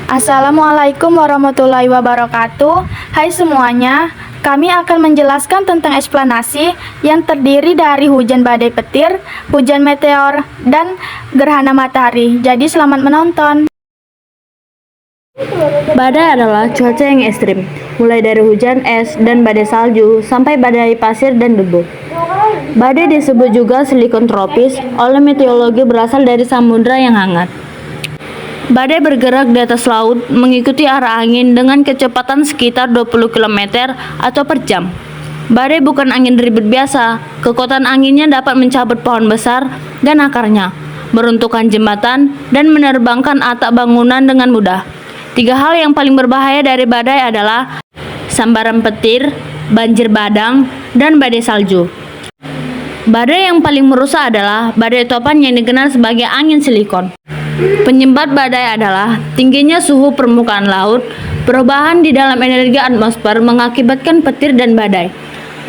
Assalamualaikum warahmatullahi wabarakatuh. Hai semuanya, kami akan menjelaskan tentang eksplanasi yang terdiri dari hujan badai petir, hujan meteor, dan gerhana matahari. Jadi selamat menonton. Badai adalah cuaca yang ekstrim, mulai dari hujan es dan badai salju sampai badai pasir dan debu. Badai disebut juga siklon tropis oleh meteorologi berasal dari samudra yang hangat. Badai bergerak di atas laut mengikuti arah angin dengan kecepatan sekitar 20 km atau per jam. Badai bukan angin ribut biasa, kekuatan anginnya dapat mencabut pohon besar dan akarnya, meruntuhkan jembatan, dan menerbangkan atap bangunan dengan mudah. 3 hal yang paling berbahaya dari badai adalah sambaran petir, banjir bandang, dan badai salju. Badai yang paling merusak adalah badai topan yang dikenal sebagai angin silikon. Penyebab badai adalah tingginya suhu permukaan laut, perubahan di dalam energi atmosfer mengakibatkan petir dan badai.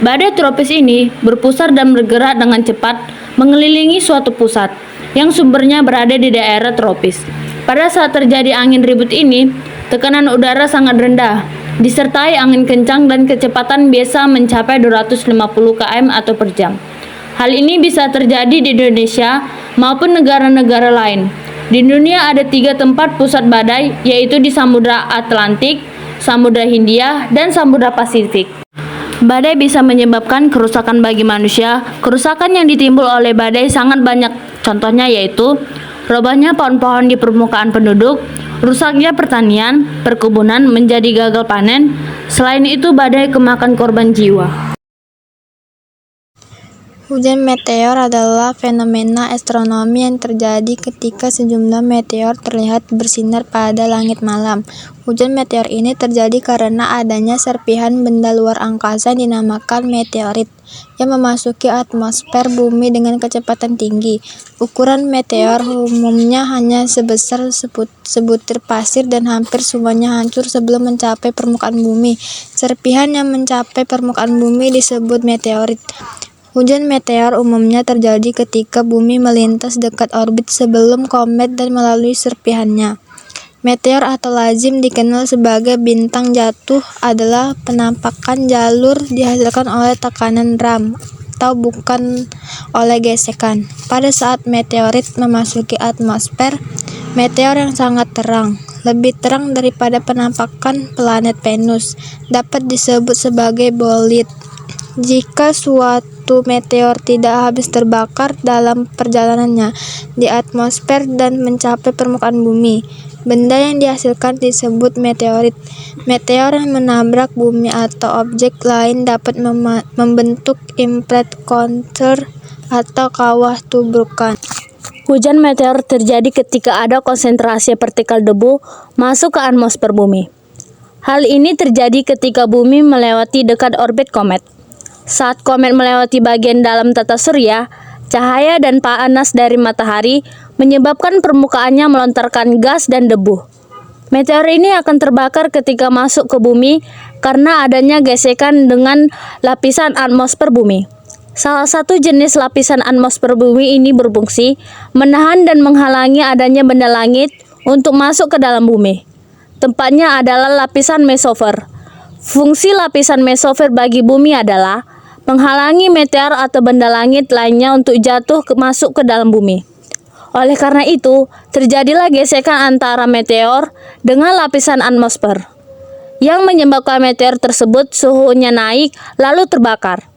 Badai tropis ini berpusat dan bergerak dengan cepat mengelilingi suatu pusat yang sumbernya berada di daerah tropis. Pada saat terjadi angin ribut ini, tekanan udara sangat rendah, disertai angin kencang dan kecepatan biasa mencapai 250 km atau per jam. Hal ini bisa terjadi di Indonesia maupun negara-negara lain. Di dunia ada 3 tempat pusat badai, yaitu di Samudra Atlantik, Samudra Hindia, dan Samudra Pasifik. Badai bisa menyebabkan kerusakan bagi manusia. Kerusakan yang ditimbul oleh badai sangat banyak. Contohnya yaitu robohnya pohon-pohon di permukaan penduduk, rusaknya pertanian, perkebunan menjadi gagal panen. Selain itu, badai kemakan korban jiwa. Hujan meteor adalah fenomena astronomi yang terjadi ketika sejumlah meteor terlihat bersinar pada langit malam. Hujan meteor ini terjadi karena adanya serpihan benda luar angkasa yang dinamakan meteorit yang memasuki atmosfer bumi dengan kecepatan tinggi. Ukuran meteor umumnya hanya sebesar sebutir pasir dan hampir semuanya hancur sebelum mencapai permukaan bumi. Serpihan yang mencapai permukaan bumi disebut meteorit. Hujan meteor umumnya terjadi ketika bumi melintas dekat orbit sebelum komet dan melalui serpihannya. Meteor atau lazim dikenal sebagai bintang jatuh adalah penampakan jalur dihasilkan oleh tekanan ram atau bukan oleh gesekan. Pada saat meteorit memasuki atmosfer, meteor yang sangat terang, lebih terang daripada penampakan planet Venus, dapat disebut sebagai bolid. Jika suatu meteor tidak habis terbakar dalam perjalanannya di atmosfer dan mencapai permukaan bumi, benda yang dihasilkan disebut meteorit. Meteor yang menabrak bumi atau objek lain dapat membentuk impact crater atau kawah tubrukan. Hujan meteor terjadi ketika ada konsentrasi partikel debu masuk ke atmosfer bumi. Hal ini terjadi ketika bumi melewati dekat orbit komet. Saat komet melewati bagian dalam tata surya, cahaya dan panas dari matahari menyebabkan permukaannya melontarkan gas dan debu. Meteor ini akan terbakar ketika masuk ke bumi karena adanya gesekan dengan lapisan atmosfer bumi. Salah satu jenis lapisan atmosfer bumi ini berfungsi menahan dan menghalangi adanya benda langit untuk masuk ke dalam bumi. Tempatnya adalah lapisan mesosfer. Fungsi lapisan mesosfer bagi bumi adalah menghalangi meteor atau benda langit lainnya untuk jatuh masuk ke dalam bumi. Oleh karena itu, terjadilah gesekan antara meteor dengan lapisan atmosfer, yang menyebabkan meteor tersebut suhunya naik lalu terbakar.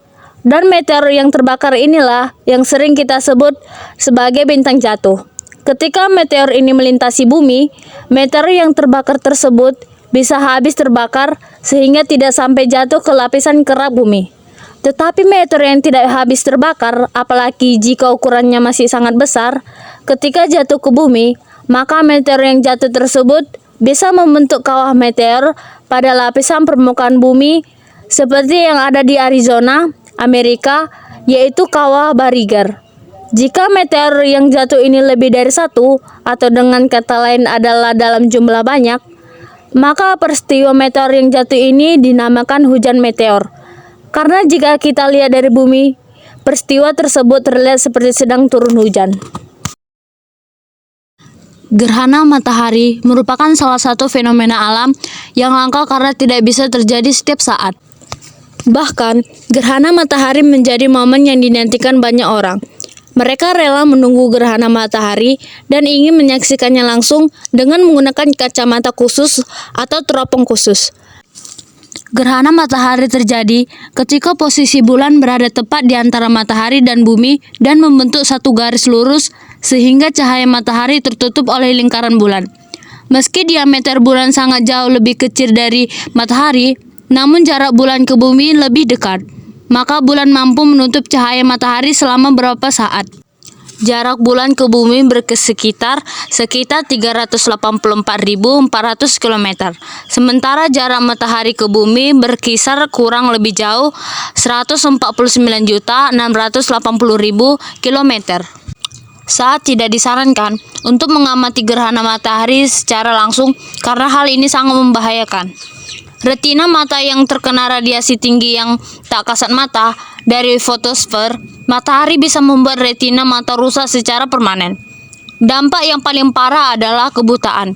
Dan meteor yang terbakar inilah yang sering kita sebut sebagai bintang jatuh. Ketika meteor ini melintasi bumi, meteor yang terbakar tersebut bisa habis terbakar sehingga tidak sampai jatuh ke lapisan kerak bumi. Tetapi meteor yang tidak habis terbakar, apalagi jika ukurannya masih sangat besar, ketika jatuh ke bumi, maka meteor yang jatuh tersebut bisa membentuk kawah meteor pada lapisan permukaan bumi seperti yang ada di Arizona, Amerika, yaitu kawah Barriger. Jika meteor yang jatuh ini lebih dari 1, atau dengan kata lain adalah dalam jumlah banyak, maka peristiwa meteor yang jatuh ini dinamakan hujan meteor. Karena jika kita lihat dari bumi, peristiwa tersebut terlihat seperti sedang turun hujan. Gerhana matahari merupakan salah satu fenomena alam yang langka karena tidak bisa terjadi setiap saat. Bahkan, gerhana matahari menjadi momen yang dinantikan banyak orang. Mereka rela menunggu gerhana matahari dan ingin menyaksikannya langsung dengan menggunakan kacamata khusus atau teropong khusus. Gerhana matahari terjadi ketika posisi bulan berada tepat di antara matahari dan bumi dan membentuk satu garis lurus sehingga cahaya matahari tertutup oleh lingkaran bulan. Meski diameter bulan sangat jauh lebih kecil dari matahari, namun jarak bulan ke bumi lebih dekat, maka bulan mampu menutup cahaya matahari selama beberapa saat. Jarak bulan ke bumi sekitar 384.400 km. Sementara jarak matahari ke bumi berkisar kurang lebih jauh 149.680.000 km. Saat tidak disarankan untuk mengamati gerhana matahari secara langsung karena hal ini sangat membahayakan. Retina mata yang terkena radiasi tinggi yang tak kasat mata dari fotosfer matahari bisa membuat retina mata rusak secara permanen. Dampak yang paling parah adalah kebutaan.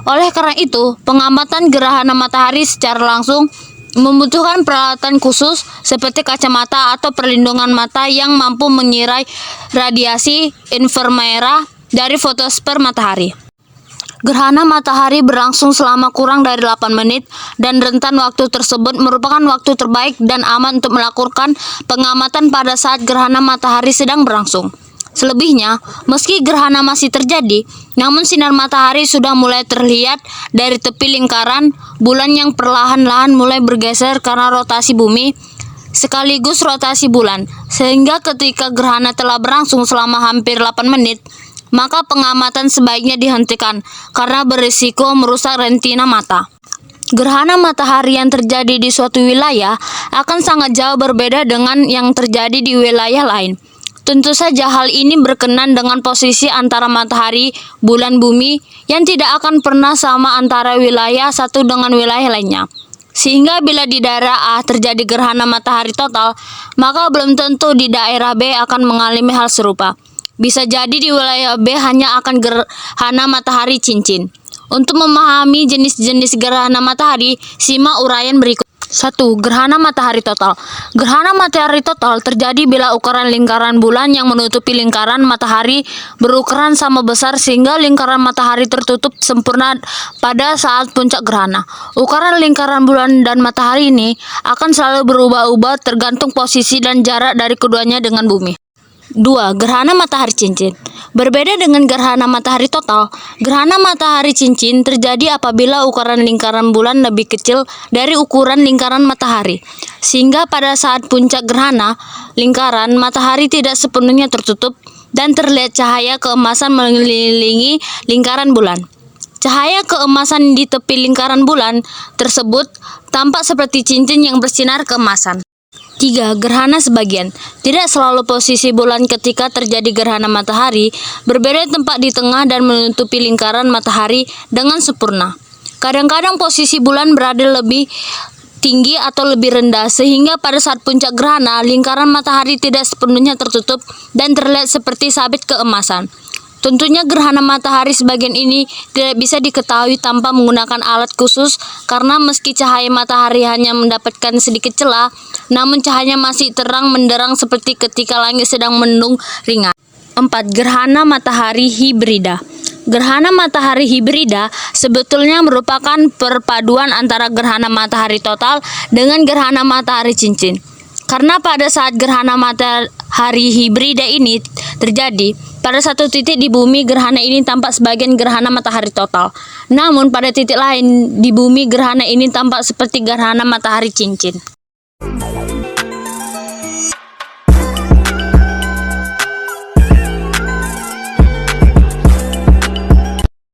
Oleh karena itu, pengamatan gerhana matahari secara langsung membutuhkan peralatan khusus seperti kacamata atau perlindungan mata yang mampu mengirai radiasi inframerah dari fotosfer matahari. Gerhana matahari berlangsung selama kurang dari 8 menit dan rentan waktu tersebut merupakan waktu terbaik dan aman untuk melakukan pengamatan pada saat gerhana matahari sedang berlangsung. Selebihnya, meski gerhana masih terjadi, namun sinar matahari sudah mulai terlihat dari tepi lingkaran bulan yang perlahan-lahan mulai bergeser karena rotasi bumi sekaligus rotasi bulan, sehingga ketika gerhana telah berlangsung selama hampir 8 menit, maka pengamatan sebaiknya dihentikan karena berisiko merusak retina mata. Gerhana matahari yang terjadi di suatu wilayah akan sangat jauh berbeda dengan yang terjadi di wilayah lain. Tentu saja hal ini berkenan dengan posisi antara matahari, bulan, bumi yang tidak akan pernah sama antara wilayah satu dengan wilayah lainnya. Sehingga bila di daerah A terjadi gerhana matahari total, maka belum tentu di daerah B akan mengalami hal serupa. Bisa jadi di wilayah B hanya akan gerhana matahari cincin. Untuk memahami jenis-jenis gerhana matahari, simak uraian berikut. 1. Gerhana matahari total. Gerhana matahari total terjadi bila ukuran lingkaran bulan yang menutupi lingkaran matahari berukuran sama besar sehingga lingkaran matahari tertutup sempurna pada saat puncak gerhana. Ukuran lingkaran bulan dan matahari ini akan selalu berubah-ubah tergantung posisi dan jarak dari keduanya dengan bumi. 2. Gerhana matahari cincin. Berbeda dengan gerhana matahari total, gerhana matahari cincin terjadi apabila ukuran lingkaran bulan lebih kecil dari ukuran lingkaran matahari, sehingga pada saat puncak gerhana, lingkaran matahari tidak sepenuhnya tertutup dan terlihat cahaya keemasan mengelilingi lingkaran bulan. Cahaya keemasan di tepi lingkaran bulan tersebut tampak seperti cincin yang bersinar keemasan. 3. Gerhana sebagian. Tidak selalu posisi bulan ketika terjadi gerhana matahari berbeda tempat di tengah dan menutupi lingkaran matahari dengan sempurna. Kadang-kadang posisi bulan berada lebih tinggi atau lebih rendah sehingga pada saat puncak gerhana lingkaran matahari tidak sepenuhnya tertutup dan terlihat seperti sabit keemasan. Tentunya gerhana matahari sebagian ini tidak bisa diketahui tanpa menggunakan alat khusus karena meski cahaya matahari hanya mendapatkan sedikit celah, namun cahayanya masih terang menderang seperti ketika langit sedang mendung ringan. 4. Gerhana matahari hibrida. Gerhana matahari hibrida sebetulnya merupakan perpaduan antara gerhana matahari total dengan gerhana matahari cincin. Karena pada saat gerhana matahari hibrida ini terjadi, pada satu titik di bumi gerhana ini tampak sebagian gerhana matahari total. Namun pada titik lain di bumi gerhana ini tampak seperti gerhana matahari cincin.